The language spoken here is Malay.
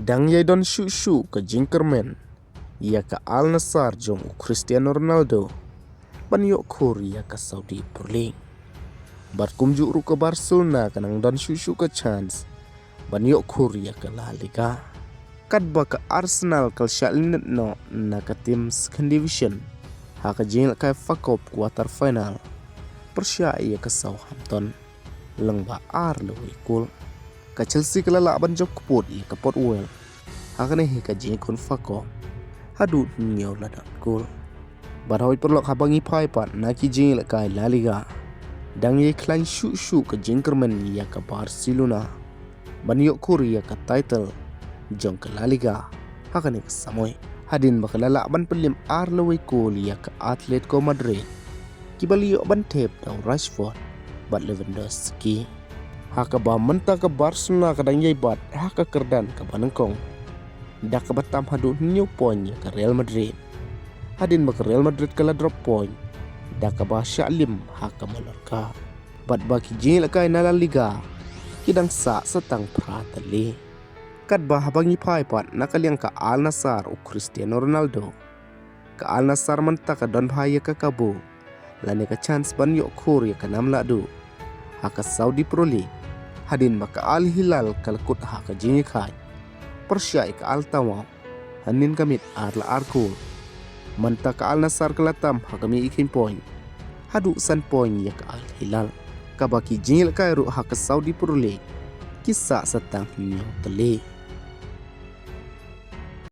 Dang yai don shu ke Jinkerman, ia ke Al Nassr jong Cristiano Ronaldo, ban yok khur ia ke Saudi Pro League. Bat kumjuk ru ke Barcelona kanang don shu ke chance, ban yok khur ia ke La Liga. Kat ba ke Arsenal kal shalin no na ke tim second division, ha ke jing kai fakop quarter final. Persya ia ke Southampton, leng ba ar lewi kul. Ka Chelsea kelala ban jok keput ia ke Portwell. Hakane hi ka jing kun fakop. Hadu nyaw ladan kul. Barhoi perlok habangi pai pat na ki jing kai La Liga. Dang ye klan shu ke Jinkerman ia ke Barcelona. Ban yok kur ia ke title jong ke La Liga. Hakane ke Samoy. Hadin bakalala ban pelim ar lewi kul ia ke Atletico Madrid. Kibali yok ban tep dau Rashford bat Lewandowski. Haka ba menta ke Barcelona kadang yai bat haka kerdan ke Banengkong. Dak ke batam hadu new point ke Real Madrid. Hadin ba ke Real Madrid kala drop point. Dak ke ba Syalim haka Mallorca. Bat baki jing lakai na La Liga. Kidang sa setang pratali. Kat ba habangi pai pat nakaliang ke Al Nassr u Cristiano Ronaldo. Ke Al Nassr menta ke don bahaya ke Kabu. Lani ke chance ban yok khur ya ke nam ladu. Haka Saudi Pro League. Hadin baka Al Hilal kalkut haka jingi khai. Persya ke Al Tawau. Hanin kamit arla arkul. Manta ke Al Nassr kelatam haka mi ikin point. Hadu san point ya ke Al Hilal. Kabaki jingi kai ru haka Saudi Pro League. Kisah setang nyaw teli.